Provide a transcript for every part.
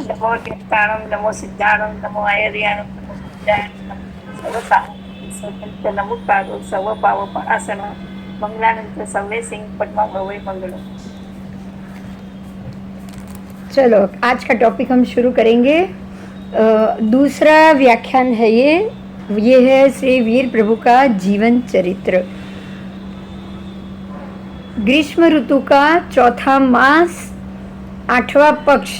नमो कीर्ताणं नमो सिद्धाणं नमो आयर्याणं नमो बुद्धायणं नमो सर्वसाहसंत नमो पादो सर्व पाव पणासन मंगलानंत सर्वे सिंह पद्मा भवे मंगलम। चलो आज का टॉपिक हम शुरू करेंगे। दूसरा व्याख्यान है ये है श्री वीर प्रभु का जीवन चरित्र। ग्रीष्म ऋतु का चौथा मास 8वां पक्ष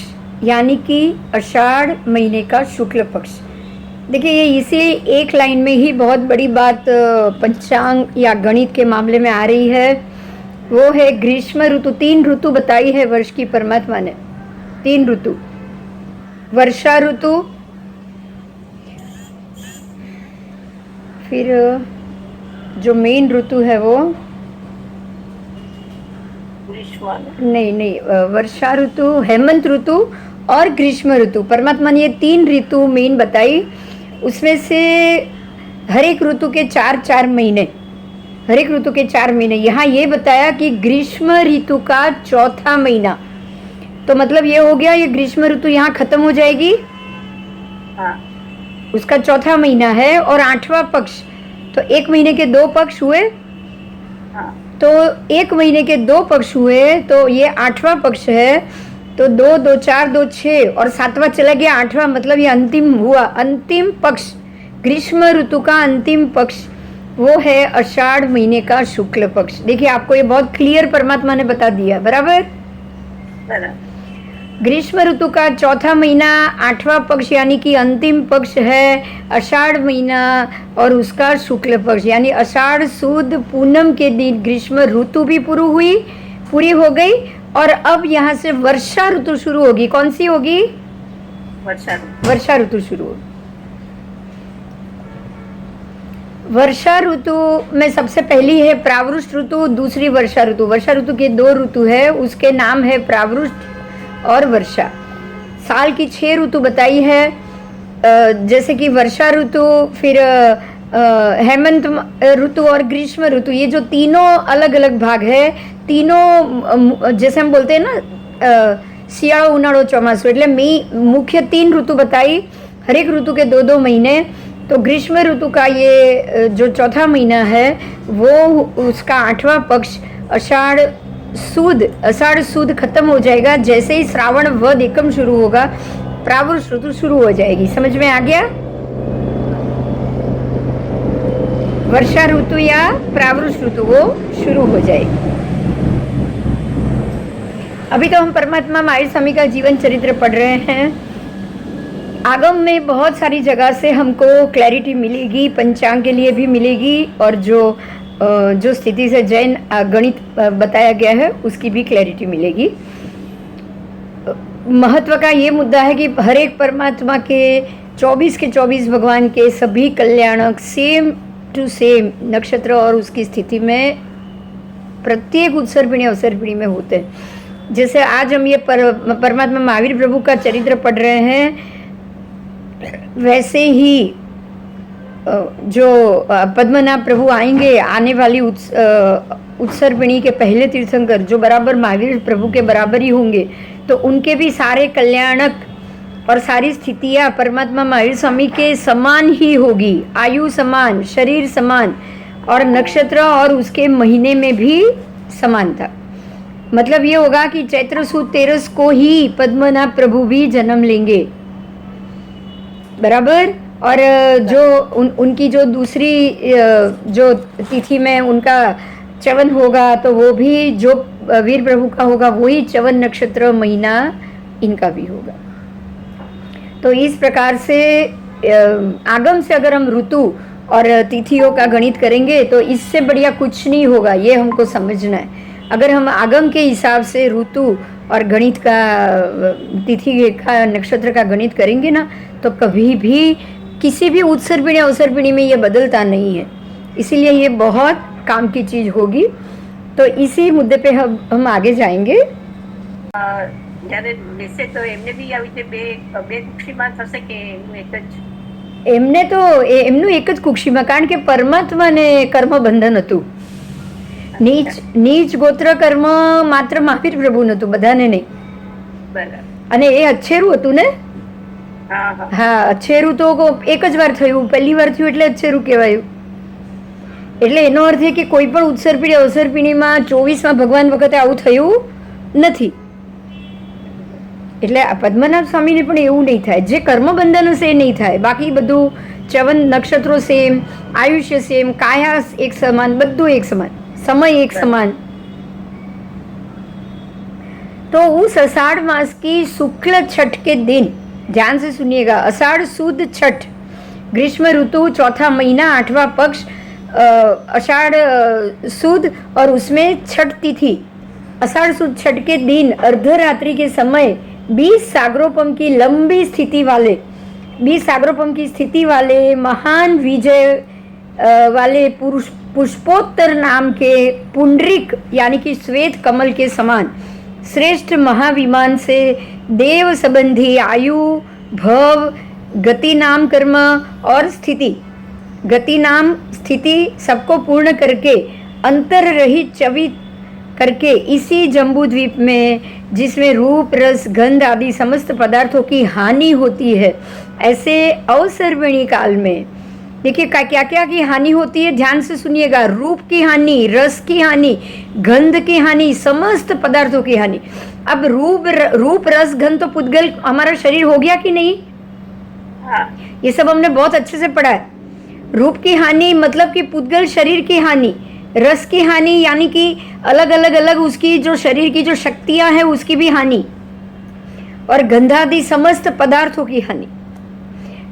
यानी कि आषाढ़ महीने का शुक्ल पक्ष। देखिए ये इसी एक लाइन में ही बहुत बड़ी बात पंचांग या गणित के मामले में आ रही है। वो है ग्रीष्म ऋतु। 3 ऋतु बताई है वर्ष की परमात्मा ने। 3 ऋतु, वर्षा ऋतु, फिर जो मेन ऋतु है वो नहीं, वर्षा ऋतु, हेमंत ऋतु और ग्रीष्म ऋतु। परमात्मा ने ये 3 ऋतु मेन बताई। उसमें से हर एक ऋतु के 4-4 महीने, हर एक ऋतु के 4 महीने। यहाँ ये बताया कि ग्रीष्म ऋतु का चौथा महीना, तो मतलब ये हो गया, ये ग्रीष्म ऋतु यहाँ खत्म हो जाएगी। हाँ, उसका चौथा महीना है और 8वां पक्ष, तो 1 महीने के 2 पक्ष हुए। हाँ, तो 1 महीने के 2 पक्ष हुए, तो ये 8वां पक्ष है। तो 2, 2, 4, 2, 6 और 7वां चला गया 8वां, मतलब ये अंतिम हुआ। अंतिम पक्ष, ग्रीष्म ऋतु का अंतिम पक्ष वो है आषाढ़ महीने का शुक्ल पक्ष। देखिए आपको ये बहुत क्लियर परमात्मा ने बता दिया, बराबर। ग्रीष्म ऋतु का चौथा महीना 8वां पक्ष यानी कि अंतिम पक्ष है आषाढ़ महीना, और उसका शुक्ल पक्ष यानी आषाढ़ सुद पूनम के दिन ग्रीष्म ऋतु भी पूरी हो गई। और अब यहाँ से वर्षा ऋतु शुरू होगी। कौन सी होगी? वर्षा ऋतु शुरू होगी। वर्षा ऋतु में सबसे पहली है प्रावृष्ट ऋतु, दूसरी वर्षा ऋतु। वर्षा ऋतु के 2 ऋतु है, उसके नाम है प्रावृष्ट और वर्षा। साल की 6 ऋतु बताई है, जैसे कि वर्षा ऋतु, फिर हेमंत ऋतु और ग्रीष्म ऋतु। ये जो तीनों अलग अलग भाग है, तीनों जैसे हम बोलते हैं ना शियाळो उनाळो चौमासु, એટલે मुख्य 3 ऋतु बताई, हर एक ऋतु के 2-2 महीने। तो ग्रीष्म ऋतु का ये जो चौथा महीना है वो उसका 8वां पक्ष आषाढ़ सुद खत्म हो जाएगा। जैसे ही श्रावण वद एकम शुरू होगा, प्रावृष्ट ऋतु शुरू हो जाएगी। समझ में आ गया? वर्षा ऋतु या प्रावृष्ट ऋतु वो शुरू हो जाएगी। अभी तो हम परमात्मा महावीर स्वामी का जीवन चरित्र पढ़ रहे हैं। आगम में बहुत सारी जगह से हमको क्लैरिटी मिलेगी, पंचांग के लिए भी मिलेगी, और जो स्थिति से जैन गणित बताया गया है उसकी भी क्लैरिटी मिलेगी। महत्व का ये मुद्दा है कि हर एक परमात्मा के 24 के 24 भगवान के सभी कल्याणक सेम टू सेम नक्षत्र और उसकी स्थिति में प्रत्येक उत्सर्पिणी अवसर्पिणी में होते हैं। जैसे आज हम ये परमात्मा महावीर प्रभु का चरित्र पढ़ रहे हैं, वैसे ही जो पद्मनाभ प्रभु आएंगे, आने वाली उत्सर्पिणी के पहले तीर्थंकर जो बराबर महावीर प्रभु के बराबर ही होंगे, तो उनके भी सारे कल्याणक और सारी स्थितियाँ परमात्मा महावीर स्वामी के समान ही होगी। आयु समान, शरीर समान, और नक्षत्र और उसके महीने में भी समानता। मतलब ये होगा कि चैत्र सुद 13 को ही पद्मनाभ प्रभु भी जन्म लेंगे, बराबर। और जो उनकी जो दूसरी जो तिथि में उनका च्यवन होगा, तो वो भी जो वीर प्रभु का होगा वही च्यवन नक्षत्र महीना इनका भी होगा। तो इस प्रकार से आगम से अगर हम ऋतु और तिथियों का गणित करेंगे तो इससे बढ़िया कुछ नहीं होगा, ये हमको समझना है। अगर हम आगम के हिसाब से ऋतु और गणित का, तिथि का, नक्षत्र का गणित करेंगे ना, तो कभी भी किसी भी उत्सर्पिणी अवसर्पिणी में ये बदलता नहीं है। इसीलिए ये बहुत काम की चीज़ होगी। तो इसी मुद्दे पे हम आगे जाएंगे। એમને તો એમનું એક જ કુક્ષીમાં, કારણ કે પરમાત્માને કર્મ બંધન હતું। નીચ ગોત્ર કર્મ માત્ર મહાવીર પ્રભુ નતું, બધાને નહીં। અને એ અચ્છેરું હતું ને? હા હા હા, અચ્છેરું તો એક જ વાર થયું, પહેલી વાર થયું એટલે અચ્છેરું કહેવાયું. એટલે એનો અર્થ એ કે કોઈ પણ ઉત્સર્પિણી અવસર્પિણીમાં 24માં ભગવાન વખતે આવું થયું નથી. એટલે આ પદ્મનાભ સ્વામીને પણ એવું નહીં થાય. જે કર્મબંધન હશે એ નહીં થાય. બાકી બધું 54 નક્ષત્રો સેમ, આયુષ્ય સેમ, કાયા એક સમાન, બધું એક સમાન, સમય एक समान. तो उस अषाढ़ मास की शुक्ल छठ के दिन, ध्यान से सुनिएगा, अषाढ़ सुद छठ, ग्रीष्म ऋतु चौथा महीना 8वां पक्ष, अषाढ़ सुद और उसमें छठ तिथि, अषाढ़ सुद छठ के दिन अर्धरात्रि के समय 20 सागरोपम की लंबी स्थिति वाले, 20 सागरोपम की स्थिति वाले महान विजय वाले पुष्पोत्तर नाम के पुंडरिक यानी कि श्वेत कमल के समान श्रेष्ठ महाविमान से देव संबंधी आयु, भव, गति नाम कर्म और स्थिति, गति नाम स्थिति सबको पूर्ण करके अंतर रहित चवित करके इसी जम्बू द्वीप में, जिसमें रूप रस गंध आदि समस्त पदार्थों की हानि होती है, ऐसे अवसर्पिणी काल में देखिए क्या क्या की हानि होती है, ध्यान से सुनिएगा. रूप की हानि, रस की हानि, गंध की हानि, समस्त पदार्थों की हानि. अब रूप रस गंध तो पुद्गल हमारा शरीर हो गया कि नहीं? हाँ ये सब हमने बहुत अच्छे से पढ़ा है. रूप की हानि मतलब कि पुद्गल शरीर की हानि, रस की हानि यानी कि अलग अलग उसकी जो शरीर की जो शक्तियां हैं उसकी भी हानि, और गंधादि समस्त पदार्थों की हानि.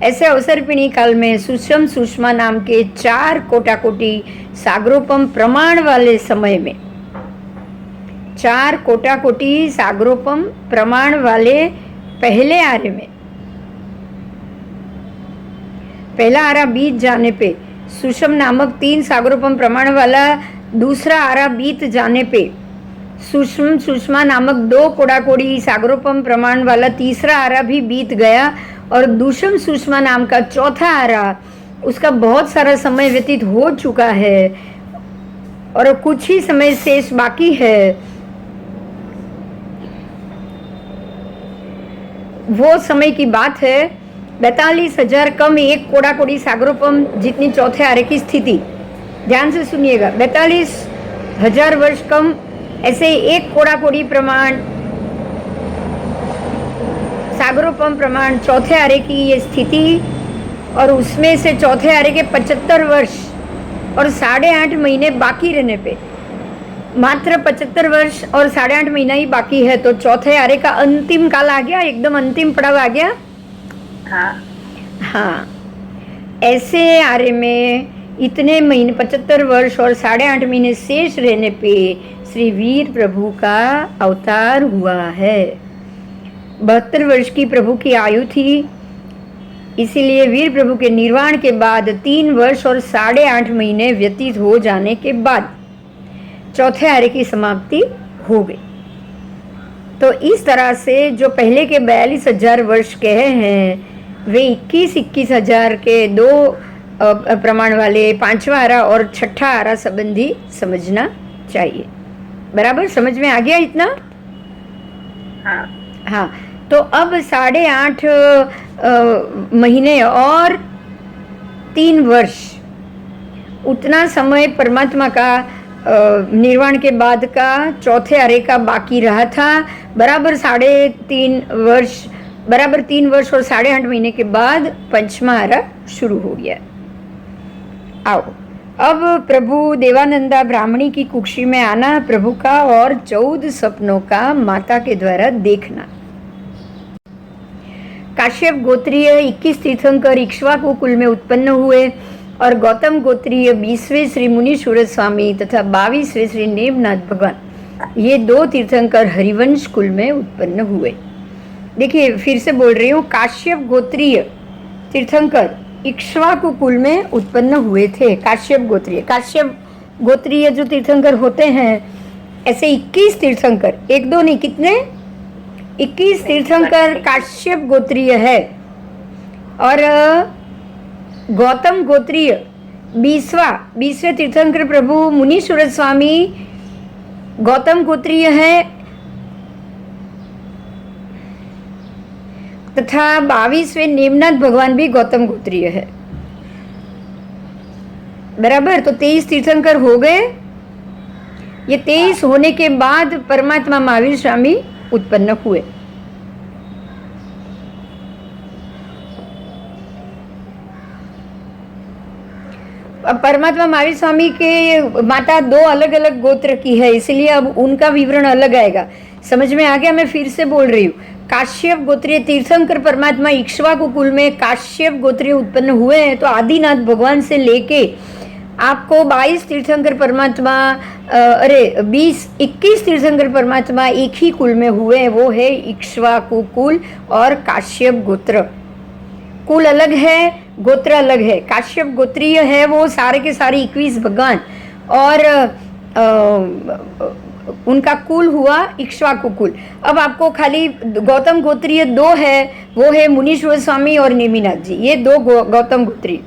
ऐसे अवसर्पिणी काल में सुषम सुषमा नाम के 4 कोटाकोटी सागरोपम प्रमाण वाले समय में, 4 कोटाकोटी सागरोपम प्रमाण वाले पहले आरे में, पहला आरा बीत जाने पे, सुषम नामक 3 सागरोपम प्रमाण वाला दूसरा आरा बीत जाने पे, सुषम सुषमा नामक 2 कोड़ाकोड़ी सागरोपम प्रमाण वाला तीसरा आरा भी बीत गया, और दूषम सुषमा नाम का चौथा आरा, उसका बहुत सारा समय व्यतीत हो चुका है और कुछ ही समय शेष बाकी है. वो समय की बात है 42,000 कम 1 कोड़ाकोड़ी सागरोपम जितनी चौथे आरे की स्थिति. ध्यान से सुनिएगा, 42,000 वर्ष कम ऐसे 1 कोड़ाकोड़ी प्रमाण सागरोपम प्रमाण चौथे आरे की ये स्थिति, और उसमें से चौथे आरे के 75 वर्ष और 8.5 महीने बाकी रहने पे, मात्र 75 वर्ष और 8.5 महीना ही बाकी है, तो चौथे आरे का अंतिम काल आ गया, एकदम अंतिम पड़ाव आ गया. हाँ, ऐसे आरे में इतने महीने 75 वर्ष और 8.5 महीने शेष रहने पे श्री वीर प्रभु का अवतार हुआ है. 72 वर्ष की प्रभु की आयु थी, इसीलिए वीर प्रभु के निर्वाण के बाद 3 वर्ष और 8.5 महीने व्यतीत हो जाने के बाद चौथे आरे की समाप्ति हो गई. तो इस तरह से जो पहले के 42,000 वर्ष कहे हैं वे 21,000 के 2 प्रमाण वाले 5वां आरा और 6ठा आरा संबंधी समझना चाहिए. बराबर समझ में आ गया इतना? हाँ, तो अब 8.5 महीने और 3 वर्ष, उतना समय परमात्मा का निर्वाण के बाद का चौथे आरे का बाकी रहा था. बराबर 3.5 वर्ष, बराबर 3 वर्ष और 8.5 महीने के बाद 5वां आरा शुरू हो गया. आओ अब प्रभु देवानंदा ब्राह्मणी की कुक्षी में आना, प्रभु का और 14 सपनों का माता के द्वारा देखना. काश्यप गोत्रीय 21 तीर्थंकर इक्ष्वाकु कुल में उत्पन्न हुए और गौतम गोत्रीय 20वें श्री मुनि सूरज स्वामी तथा 22वें श्री नेमनाथ भगवान, ये 2 तीर्थंकर हरिवंश कुल में उत्पन्न हुए. देखिए फिर से बोल रही हूँ, काश्यप गोत्रीय तीर्थंकर इक्ष्वाकु कुल में उत्पन्न हुए थे. काश्यप गोत्रीय जो तीर्थंकर होते हैं, ऐसे 21 तीर्थंकर, 1-2 नहीं, कितने? 21 तीर्थंकर काश्यप गोत्रीय है, और गौतम गोत्रीय 20वें तीर्थंकर प्रभु मुनि सूरज स्वामी गौतम गोत्रीय है. तथा 22वें नेमनाथ भगवान भी गौतम गोत्रीय है। बराबर, तो 23 तीर्थंकर हो गए। ये 23 होने के बाद परमात्मा महावीर स्वामी उत्पन्न हुए। अब परमात्मा महावीर स्वामी के माता 2 अलग अलग गोत्र की है, इसलिए अब उनका विवरण अलग आएगा। समझ में आ गया? मैं फिर से बोल रही हूँ। काश्यप गोत्रीय तीर्थंकर परमात्मा इक्ष्वाकु कुल में काश्यप गोत्रीय उत्पन्न हुए हैं, तो आदिनाथ भगवान से लेके आपको 22 तीर्थंकर परमात्मा 21 तीर्थंकर परमात्मा एक ही कुल में हुए हैं, वो है इक्ष्वाकु कुल और काश्यप गोत्र। कुल अलग है, गोत्र अलग है। काश्यप गोत्रीय है वो सारे के सारे 21 भगवान, और उनका कुल हुआ इक्ष्वाकु कुल। अब आपको खाली गौतम गोत्रीय 2 है, वो है मुनीश्वर स्वामी और नेमिनाथ जी, ये 2 गौतम गोत्रीय।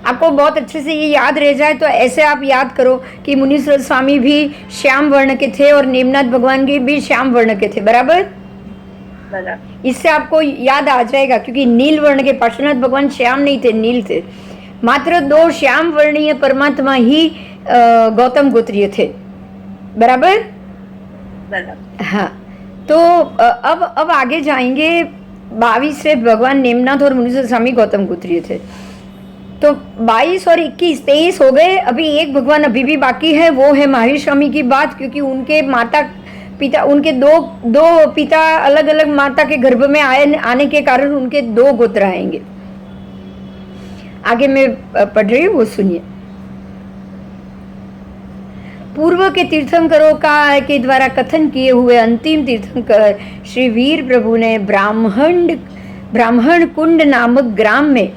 आपको बहुत अच्छे से ये याद रह जाए तो ऐसे आप याद करो कि मुनीश्वर स्वामी भी श्याम वर्ण के थे और नेमिनाथ भगवान के भी श्याम वर्ण के थे। बराबर, इससे आपको याद आ जाएगा, क्योंकि नील वर्ण के पार्श्वनाथ भगवान श्याम नहीं थे, नील थे। मात्र 2 श्याम वर्णीय परमात्मा ही गौतम गोत्रीय थे। बराबर, हाँ। तो अब आगे जाएंगे। 22वें भगवान नेमनाथ और मुनीश्वर स्वामी गौतम गोत्रीय थे। तो 22 और 21 23 हो गए। अभी एक भगवान अभी भी बाकी है, वो है महावीर स्वामी की बात, क्योंकि उनके माता पिता, उनके दो पिता अलग अलग माता के गर्भ में आने के कारण उनके 2 गोत्र आएंगे। आगे मैं पढ़ रही हूँ, वो सुनिए। पूर्व के तीर्थंकरों के द्वारा कथन किए हुए अंतिम तीर्थंकर श्री वीर प्रभु ने ब्राह्मण कुंड नामक ग्राम में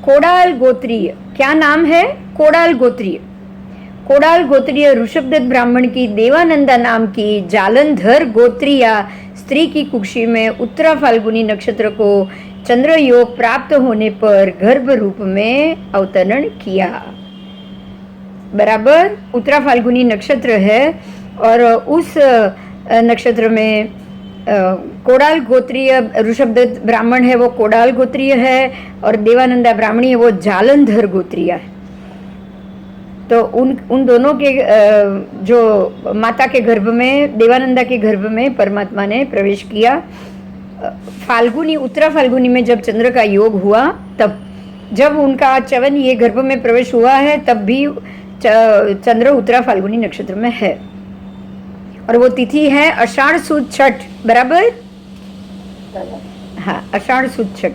कोडाल गोत्रीय, क्या नाम है? कोडाल गोत्रीय ऋषभदत्त ब्राह्मण की देवानंदा नाम की जालंधर गोत्रीया स्त्री की कुक्षी में उत्तरा फाल्गुनी नक्षत्र को चंद्र योग प्राप्त होने पर गर्भ रूप में अवतरण किया। बराबर, उत्तरा फाल्गुनी नक्षत्र है और उस नक्षत्र में कोडाल गोत्रीय ऋषभदत्त ब्राह्मण है, वो कोडाल गोत्रीय है, और देवानंदा ब्राह्मणी है, वो जालंधर गोत्रीय है। तो उन दोनों के जो माता के गर्भ में, देवानंदा के गर्भ में परमात्मा ने प्रवेश किया। फाल्गुनी, उत्तरा फाल्गुनी में जब चंद्र का योग हुआ, तब जब उनका चवन ये गर्भ में प्रवेश हुआ है, तब भी चंद्र उत्तरा फाल्गुनी नक्षत्र में है, और वो तिथि है आषाढ़ सुद छठ। बराबर, हाँ, आषाढ़ सुद छठ।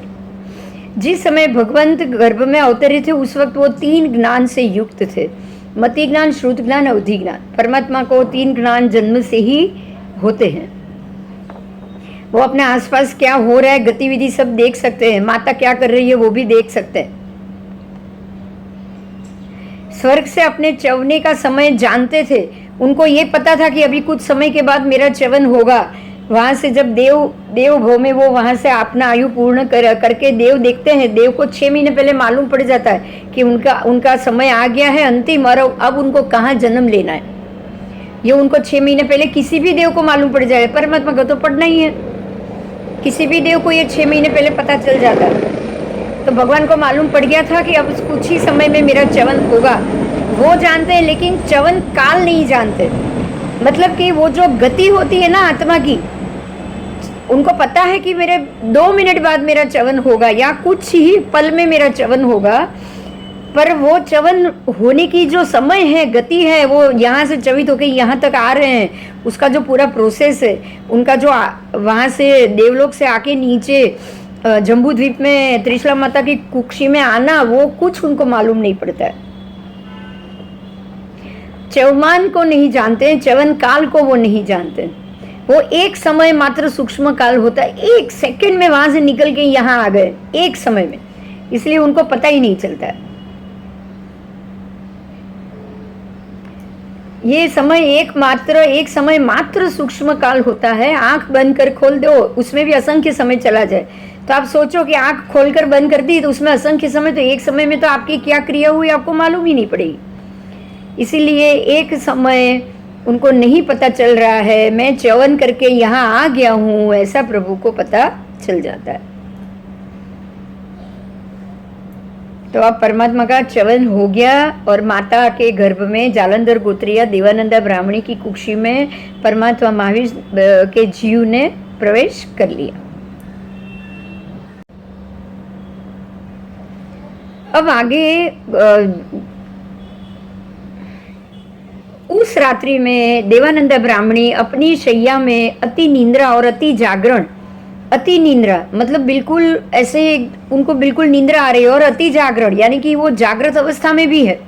जिस समय भगवंत गर्भ में अवतरे थे उस वक्त वो 3 ज्ञान से युक्त थे, मति ज्ञान, श्रुत ज्ञान, अवधि ज्ञान। परमात्मा को 3 ज्ञान जन्म से ही होते हैं। वो अपने आसपास क्या हो रहा है, गतिविधि सब देख सकते हैं, माता क्या कर रही है वो भी देख सकते हैं। स्वर्ग से अपने चवने का समय जानते थे, उनको ये पता था कि अभी कुछ समय के बाद मेरा चवन होगा। वहाँ से जब देव भव में वो वहाँ से अपना आयु पूर्ण करके देव देखते हैं, देव को 6 महीने पहले मालूम पड़ जाता है कि उनका समय आ गया है अंतिम, और अब उनको कहाँ जन्म लेना है। ये उनको 6 महीने पहले किसी भी देव को मालूम पड़ जाए, परमात्मा को तो पढ़ना ही है, किसी भी देव को ये 6 महीने पहले पता चल जाता है। तो भगवान को मालूम पड़ गया था कि अब कुछ ही समय में मेरा चवन होगा। वो जानते हैं, लेकिन चवन काल नहीं जानते। मतलब कि वो जो गति होती है ना आत्मा की, उनको पता है कि मेरे 2 मिनट बाद मेरा चवन होगा या कुछ ही पल में मेरा चवन होगा, पर वो चवन होने की जो समय है, गति है, वो यहाँ से चवित होकर यहाँ तक आ रहे हैं, उसका जो पूरा प्रोसेस है, उनका जो वहाँ से देवलोक से आके नीचे जम्बू द्वीप में त्रिशला माता की कुक्षी में आना, वो कुछ उनको मालूम नहीं पड़ता है। चवमान को नहीं जानते हैं, चवन काल को वो नहीं जानते। वो एक समय मात्र सूक्ष्म काल होता है, 1 सेकंड में वहां से निकल के यहाँ आ गए, एक समय में, इसलिए उनको पता ही नहीं चलता है। ये समय एक समय मात्र सूक्ष्म काल होता है। आंख बंद कर खोल दो, उसमें भी असंख्य समय चला जाए। तो आप सोचो कि आंख खोलकर बंद कर दी तो उसमें असंख्य समय, तो एक समय में तो आपकी क्या क्रिया हुई आपको मालूम ही नहीं पड़ेगी। इसीलिए एक समय उनको नहीं पता चल रहा है, मैं चवन करके यहाँ आ गया हूँ, ऐसा प्रभु को पता चल जाता है। तो अब परमात्मा का चवन हो गया और माता के गर्भ में जालंधर गोत्रिया देवानंदा ब्राह्मणी की कुक्षी में परमात्मा महावीर के जीव ने प्रवेश कर लिया। अब आगे उस रात्रि में देवानंदा ब्राह्मणी अपनी शैया में अति निंद्रा और अति जागरण, अति निंद्रा मतलब बिल्कुल ऐसे उनको बिल्कुल निंद्रा आ रही है और अति जागरण यानी कि वो जागृत अवस्था में भी है,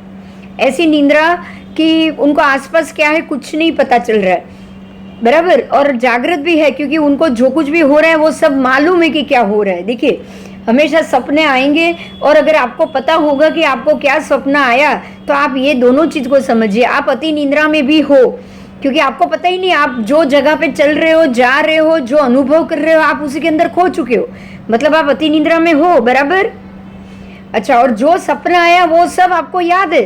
ऐसी निंद्रा कि उनको आसपास क्या है कुछ नहीं पता चल रहा है, बराबर, और जागृत भी है क्योंकि उनको जो कुछ भी हो रहा है वो सब मालूम है कि क्या हो रहा है। देखिए हमेशा सपने आएंगे और अगर आपको पता होगा कि आपको क्या सपना आया तो आप ये दोनों चीज को समझिए, आप अति निंद्रा में भी हो क्योंकि आपको पता ही नहीं, आप जो जगह पे चल रहे हो, जा रहे हो, जो अनुभव कर रहे हो आप उसी के अंदर खो चुके हो, मतलब आप अति निंद्रा में हो, बराबर। अच्छा, और जो सपना आया वो सब आपको याद है,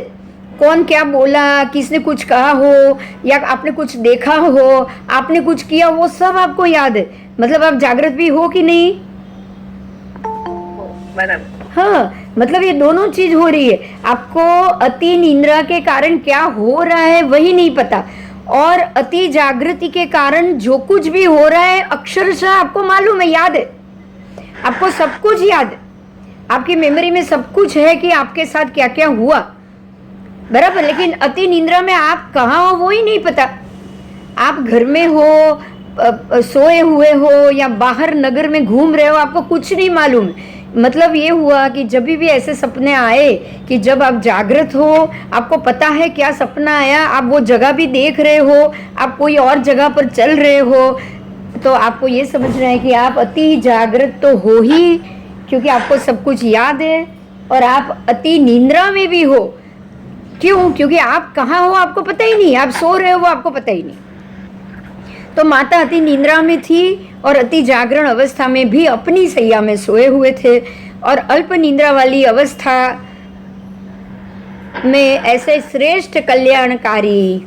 कौन क्या बोला, किसने कुछ कहा हो या आपने कुछ देखा हो, आपने कुछ किया, वो सब आपको याद है, मतलब आप जागृत भी हो कि नहीं? हाँ, मतलब ये दोनों चीज हो रही है, आपको अति निंद्रा के कारण क्या हो रहा है वही नहीं पता और अति जागृति के कारण जो कुछ भी हो रहा है अक्षरशः आपको मालूम है, याद है, आपको सब कुछ याद है, आपकी मेमोरी में सब कुछ है कि आपके साथ क्या क्या हुआ, बराबर। लेकिन अति निंद्रा में आप कहाँ हो वो ही नहीं पता, आप घर में हो, सोए हुए हो या बाहर नगर में घूम रहे हो, आपको कुछ नहीं मालूम। मतलब ये हुआ कि जब भी ऐसे सपने आए कि जब आप जागृत हो, आपको पता है क्या सपना आया, आप वो जगह भी देख रहे हो, आप कोई और जगह पर चल रहे हो, तो आपको ये समझना है कि आप अति जागृत तो हो ही क्योंकि आपको सब कुछ याद है और आप अति निंद्रा में भी हो। क्यों? क्योंकि आप कहाँ हो आपको पता ही नहीं, आप सो रहे हो वो आपको पता ही नहीं। तो माता अति निंद्रा में थी और अति जागरण अवस्था में भी अपनी सैया में सोए हुए थे और अल्प निंद्रा वाली अवस्था में ऐसे श्रेष्ठ कल्याणकारी,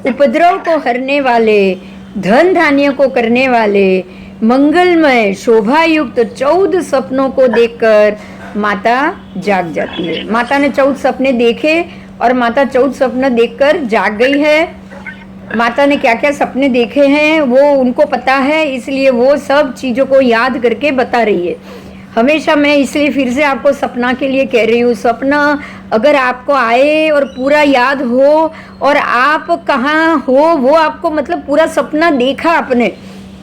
उपद्रव को हरने वाले, धन धान्य को करने वाले, मंगलमय शोभायुक्त 14 सपनों को देखकर माता जाग जाती है। माता ने 14 सपने देखे और माता 14 सपने देखकर जाग गई है। माता ने क्या क्या सपने देखे हैं वो उनको पता है, इसलिए वो सब चीज़ों को याद करके बता रही है। हमेशा मैं इसलिए फिर से आपको सपना के लिए कह रही हूँ, सपना अगर आपको आए और पूरा याद हो और आप कहाँ हो वो आपको मतलब पूरा सपना देखा आपने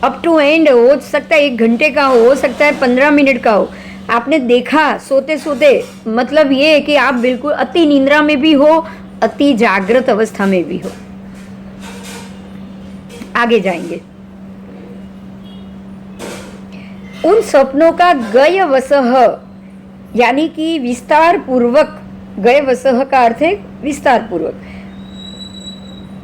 अप टू एंड, हो सकता है 1 घंटे का हो सकता है 15 मिनट का हो, आपने देखा सोते सोते, मतलब ये है कि आप बिल्कुल अति निंद्रा में भी हो, अति जागृत अवस्था में भी हो। आगे जाएंगे। उन सपनों का गयवसह यानी कि विस्तार पूर्वक, गयवसह का अर्थ है विस्तार पूर्वक।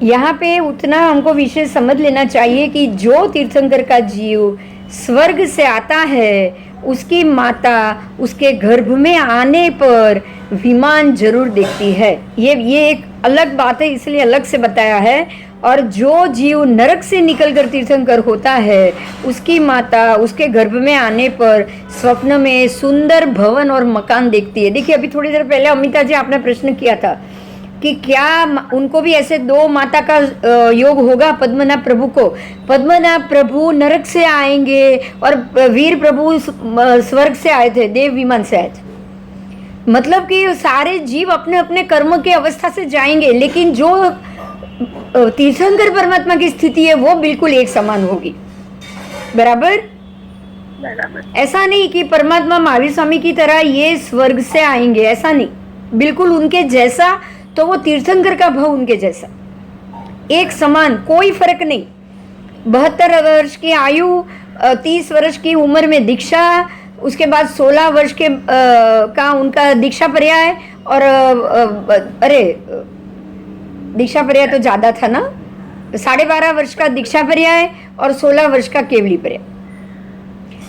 यहाँ पे उतना हमको विषय समझ लेना चाहिए कि जो तीर्थंकर का जीव स्वर्ग से आता है उसकी माता उसके गर्भ में आने पर विमान जरूर देखती है। ये एक अलग बात है, इसलिए अलग से बताया है। और जो जीव नरक से निकलकर तीर्थंकर होता है उसकी माता उसके गर्भ में आने पर स्वप्न में सुंदर भवन और मकान देखती है। देखिए अभी थोड़ी देर पहले अमिता जी आपने प्रश्न किया था कि क्या उनको भी ऐसे 2 माता का योग होगा पद्मनाभ प्रभु को। पद्मनाभ प्रभु नरक से आएंगे और वीर प्रभु स्वर्ग से आए थे, देव विमान से आए थे, मतलब कि सारे जीव अपने अपने कर्म के अवस्था से जाएंगे, लेकिन जो तीर्थंकर परमात्मा की स्थिति है वो बिल्कुल एक समान होगी, बराबर। ऐसा नहीं कि परमात्मा महावीर स्वामी की तरह ये स्वर्ग से आएंगे, ऐसा नहीं, बिल्कुल उनके जैसा, तो वो तीर्थंकर का भाव उनके जैसा एक समान, कोई फर्क नहीं। 72 वर्ष की आयु, 30 वर्ष की उम्र में दीक्षा, उसके बाद 16 वर्ष के का उनका दीक्षा पर्याय और अरे दीक्षा पर्याय तो ज़्यादा था ना, 12.5 वर्ष का दीक्षा पर्याय और 16 वर्ष का केवली पर्याय।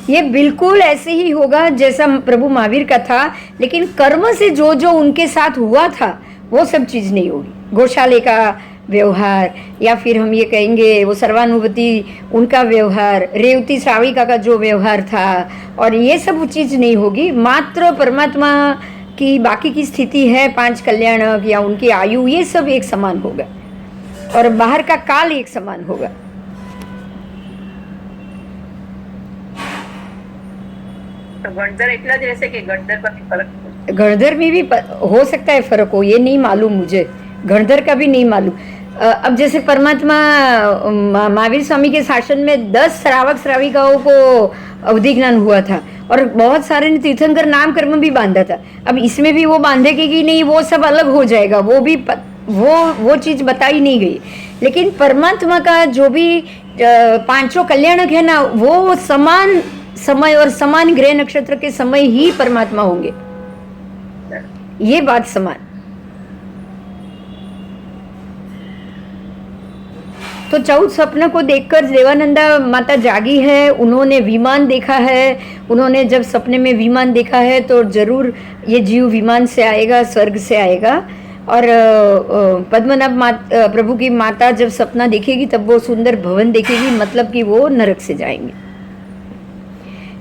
ये बिल्कुल ऐसे ही होगा जैसा प्रभु महावीर का था, लेकिन कर्म से जो जो उनके साथ हुआ था वो सब चीज़ नहीं होगी। गौशाले का व्यवहार या फिर हम ये कहेंगे वो सर्वानुभूति उनका व्यवहार, रेवती श्राविका का जो व्यवहार था और ये सब चीज़ नहीं होगी। मात्र परमात्मा कि बाकी की स्थिति है 5 कल्याणक या उनकी आयु, ये सब एक समान होगा और बाहर का काल एक समान होगा। तो गणधर એટલા જ રહેશે કે ગણધર પર भी फर्क है? गणधर में भी हो सकता है फर्क हो, ये नहीं मालूम मुझे, गणधर का भी नहीं मालूम। अब जैसे परमात्मा महावीर स्वामी के शासन में 10 श्रावक श्राविकाओं को अवधि ज्ञान हुआ था और बहुत सारे ने तीर्थंकर नाम कर्म भी बांधा था। अब इसमें भी वो बांधेगी कि नहीं, वो सब अलग हो जाएगा, वो भी वो चीज बताई नहीं गई। लेकिन परमात्मा का जो भी 5 कल्याणक है ना, वो समान समय और समान ग्रह नक्षत्र के समय ही परमात्मा होंगे, ये बात समान। तो 14 स्वप्न को देखकर देवानंदा माता जागी है, उन्होंने विमान देखा है। उन्होंने जब सपने में विमान देखा है तो जरूर ये जीव विमान से आएगा, स्वर्ग से आएगा। और पद्मनाभ प्रभु की माता जब सपना देखेगी तब वो सुंदर भवन देखेगी, मतलब कि वो नरक से जाएंगे।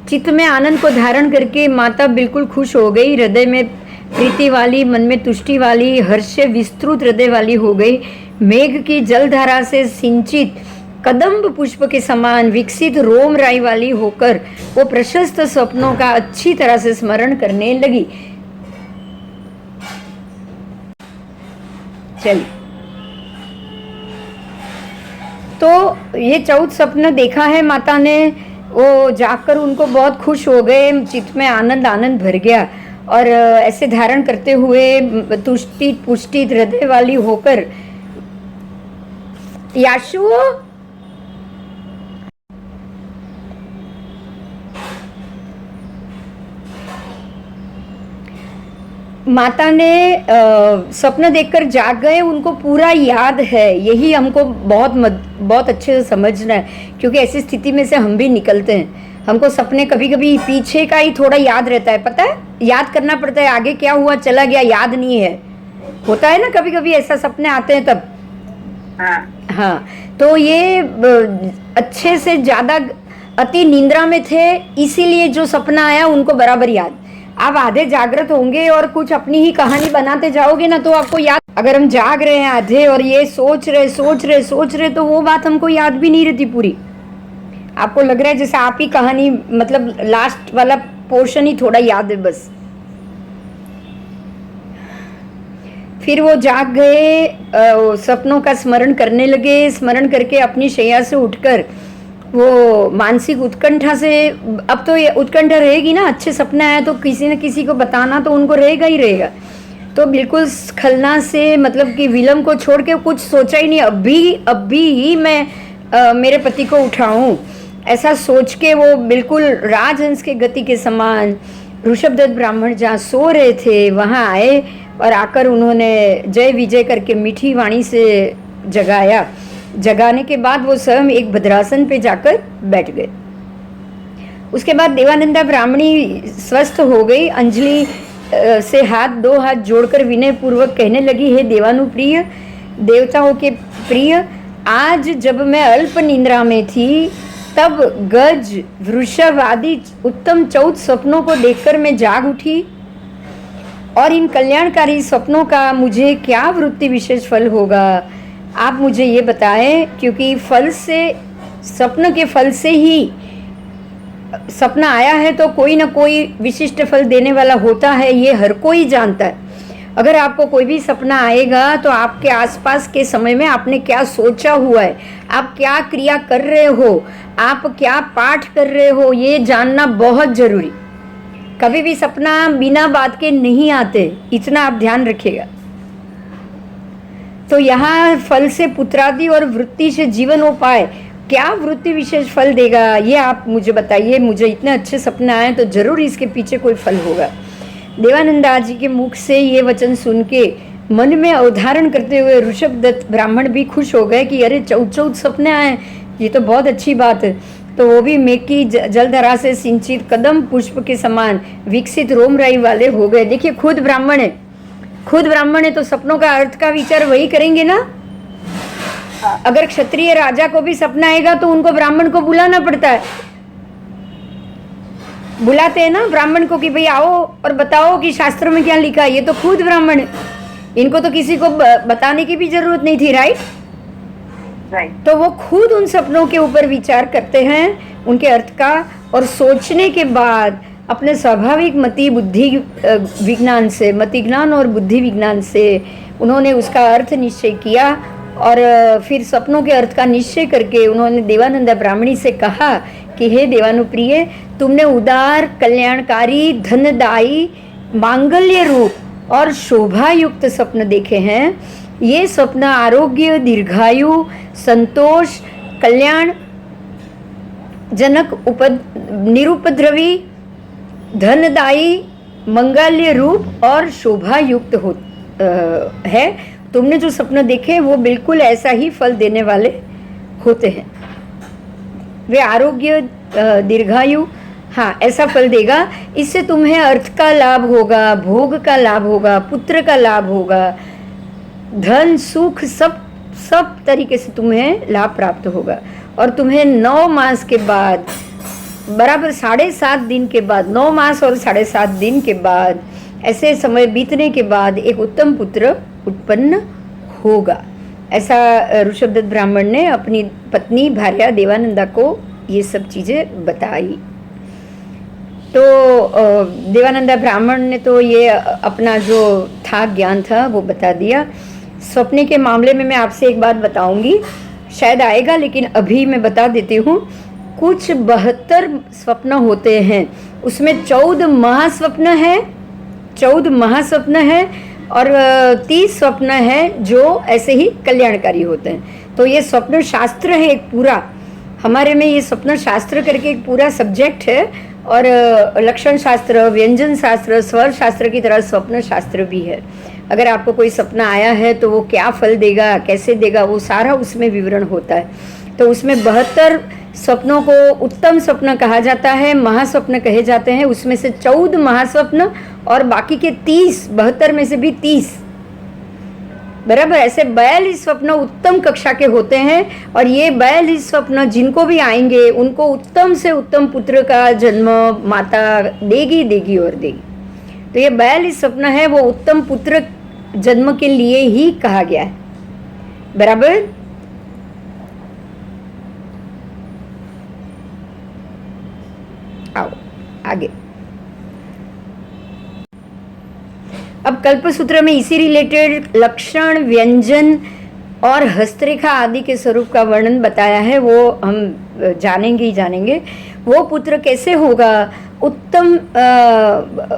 चित्त में आनंद को धारण करके माता बिल्कुल खुश हो गई, हृदय में प्रीति वाली, मन में तुष्टि वाली, हर्ष विस्तृत हृदय वाली हो गई। मेघ की जलधारा से सिंचित कदम्ब पुष्प के समान विकसित रोम राई वाली होकर वो प्रशस्त स्वप्नों का अच्छी तरह से स्मरण करने लगी। चलिए, तो ये 14 स्वप्न देखा है माता ने, वो जाकर उनको बहुत खुश हो गए, चित्त में आनंद भर गया और ऐसे धारण करते हुए तुष्टि पुष्टि हृदय वाली होकर याशु माता ने स्वप्न देखकर जाग गए, उनको पूरा याद है। यही हमको बहुत अच्छे से समझना है, क्योंकि ऐसी स्थिति में से हम भी निकलते हैं। हमको सपने कभी कभी पीछे का ही थोड़ा याद रहता है, पता है, याद करना पड़ता है, आगे क्या हुआ चला गया याद नहीं है, होता है ना कभी कभी ऐसा सपने आते हैं तब। हाँ, तो ये अच्छे से ज्यादा अति निंद्रा में थे, इसीलिए जो सपना आया उनको बराबर याद। आप आधे जागृत होंगे और कुछ अपनी ही कहानी बनाते जाओगे ना तो आपको याद। अगर हम जाग रहे हैं आधे और ये सोच रहे तो वो बात हमको याद भी नहीं रहती पूरी। आपको लग रहा है जैसे आप ही कहानी, मतलब लास्ट वाला पोर्शन ही थोड़ा याद है बस। फिर वो जाग गए, सपनों का स्मरण करने लगे। स्मरण करके अपनी शैया से उठकर वो मानसिक उत्कंठा से, अब तो ये उत्कंठा रहेगी ना, अच्छे सपने आए तो किसी न किसी को बताना तो उनको रहेगा ही रहेगा। तो बिल्कुल स्खलना से, मतलब कि विलम्ब को छोड़ के कुछ सोचा ही नहीं, अभी ही मैं मेरे पति को उठाऊं, ऐसा सोच के वो बिल्कुल राजहंस के गति के समान ऋषभदत्त ब्राह्मण जहाँ सो रहे थे वहाँ आए और आकर उन्होंने जय विजय करके मीठी वाणी से जगाया। जगाने के बाद वो स्वयं एक भद्रासन पे जाकर बैठ गए। उसके बाद देवानंदा ब्राह्मणी स्वस्थ हो गई, अंजलि से दो हाथ जोड़कर विनय पूर्वक कहने लगी, हे देवानुप्रिय, देवताओं के प्रिय, आज जब मैं अल्प निंद्रा में थी तब गज वृषभ आदि उत्तम 14 स्वप्नों को देखकर मैं जाग उठी और इन कल्याणकारी स्वप्नों का मुझे क्या वृत्ति विशेष फल होगा, आप मुझे ये बताएं। क्योंकि फल से, स्वप्न के फल से ही सपना आया है तो कोई ना कोई विशिष्ट फल देने वाला होता है, ये हर कोई जानता है। अगर आपको कोई भी सपना आएगा तो आपके आसपास के समय में आपने क्या सोचा हुआ है, आप क्या क्रिया कर रहे हो, आप क्या पाठ कर रहे हो, ये जानना बहुत जरूरी। कभी भी सपना बिना बात के नहीं आते, इतना आप ध्यान रखिएगा। तो यहाँ फल से पुत्रादि और वृत्ति से जीवनोपाय, क्या वृत्ति विशेष फल देगा ये आप मुझे बताइए। मुझे इतने अच्छे सपने आए तो जरूर इसके पीछे कोई फल होगा। देवानंदा जी के मुख से ये वचन सुन के मन में अवधारण करते हुए ऋषभदत्त ब्राह्मण भी खुश हो गए कि अरे 14 सपने आए, ये तो बहुत अच्छी बात है। तो वो भी मेघ की जलधारा से सिंचित कदम पुष्प के समान विकसित रोमराई वाले हो गए। देखिए, खुद ब्राह्मण है तो सपनों का अर्थ का विचार वही करेंगे ना। अगर क्षत्रिय राजा को भी सपना आएगा तो उनको ब्राह्मण को बुलाना पड़ता है। बुलाते हैं ना ब्राह्मण को कि भाई आओ और बताओ कि शास्त्र में क्या लिखा है। ये तो खुद ब्राह्मण है, इनको तो किसी को बताने की भी जरूरत नहीं थी, राइट। राइट। तो वो खुद उन सपनों के ऊपर विचार करते हैं, उनके अर्थ का, और सोचने के बाद अपने स्वाभाविक मति बुद्धि विज्ञान से, मति ज्ञान और बुद्धि विज्ञान से उन्होंने उसका अर्थ निश्चय किया। और फिर सपनों के अर्थ का निश्चय करके उन्होंने देवानंदा ब्राह्मणी से कहा कि हे देवानुप्रिय, तुमने उदार, कल्याणकारी, धनदायी, मांगल्य रूप और शोभायुक्त स्वप्न देखे हैं। ये स्वप्न आरोग्य, दीर्घायु, संतोष, कल्याण जनक, निरुपद्रवी, धनदायी, मंगल्य रूप और शोभायुक्त है। तुमने जो सपने देखे वो बिल्कुल ऐसा ही फल देने वाले होते हैं। वे आरोग्य, दीर्घायु, हाँ ऐसा फल देगा। इससे तुम्हें अर्थ का लाभ होगा, भोग का लाभ होगा, पुत्र का लाभ होगा, धन सुख सब तरीके से तुम्हें लाभ प्राप्त होगा। और तुम्हें 9 मास के बाद, बराबर 7.5 दिन के बाद, 9 मास और 7.5 दिन के बाद, ऐसे समय बीतने के बाद एक उत्तम पुत्र उत्पन्न होगा। ऐसा ऋषभदत्त ब्राह्मण ने अपनी पत्नी भार्या देवानंदा को ये सब चीज़ें बताई। तो देवानंदा ब्राह्मण ने तो ये अपना जो था ज्ञान था वो बता दिया। सपने के मामले में मैं आपसे एक बात बताऊंगी, शायद आएगा लेकिन अभी मैं बता देती हूँ। कुछ 72 स्वप्न होते हैं, उसमें 14 महास्वप्न है, 14 महास्वप्न है और 30 स्वप्न है जो ऐसे ही कल्याणकारी होते हैं। तो ये स्वप्न शास्त्र है एक पूरा, हमारे में ये स्वप्न शास्त्र करके एक पूरा सब्जेक्ट है। और लक्षण शास्त्र, व्यंजन शास्त्र, स्वर शास्त्र की तरह स्वप्न शास्त्र भी है। अगर आपको कोई सपना आया है तो वो क्या फल देगा, कैसे देगा, वो सारा उसमें विवरण होता है। तो उसमें 72 स्वप्नों को उत्तम स्वप्न कहा जाता है, महास्वप्न कहे जाते हैं। उसमें से 14 महास्वप्न और बाकी के 30, 72 में से भी 30, बराबर ऐसे 42 स्वप्न उत्तम कक्षा के होते हैं। और ये 42 स्वप्न जिनको भी आएंगे उनको उत्तम से उत्तम पुत्र का जन्म माता देगी और देगी। तो ये 42 स्वप्न है वो उत्तम पुत्र जन्म के लिए ही कहा गया है, बराबर। आओ आगे। अब कल्पसूत्र में इसी रिलेटेड लक्षण, व्यंजन और हस्तरेखा आदि के स्वरूप का वर्णन बताया है, वो हम जानेंगे ही जानेंगे। वो पुत्र कैसे होगा, उत्तम,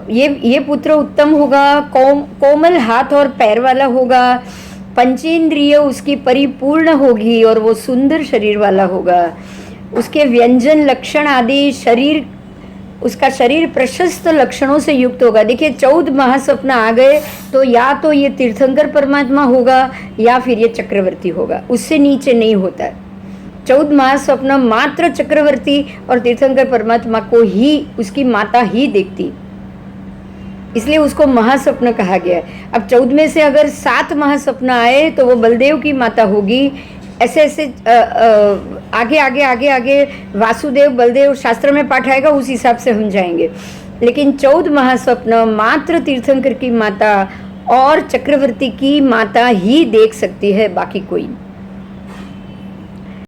ये पुत्र उत्तम होगा, कोमल हाथ और पैर वाला होगा, पंचेंद्रिय उसकी परिपूर्ण होगी और वो सुंदर शरीर वाला होगा। उसके व्यंजन, लक्षण आदि, शरीर, उसका शरीर प्रशस्त लक्षणों से युक्त होगा। देखिए 14 महास्वप्न आ गए तो या तो ये तीर्थंकर परमात्मा होगा या फिर ये चक्रवर्ती होगा, उससे नीचे नहीं होता है। 14 महास्वप्न मात्र चक्रवर्ती और तीर्थंकर परमात्मा को ही, उसकी माता ही देखती, इसलिए उसको महास्वप्न कहा गया है। अब 14 में से अगर 7 महास्वप्न आए तो वो बलदेव की माता होगी। ऐसे ऐसे आगे आगे आगे आगे वासुदेव, बलदेव शास्त्र में पाठ आएगा, उस हिसाब से हम जाएंगे। लेकिन 14 महास्वप्न मात्र तीर्थंकर की माता और चक्रवर्ती की माता ही देख सकती है, बाकी कोई नहीं।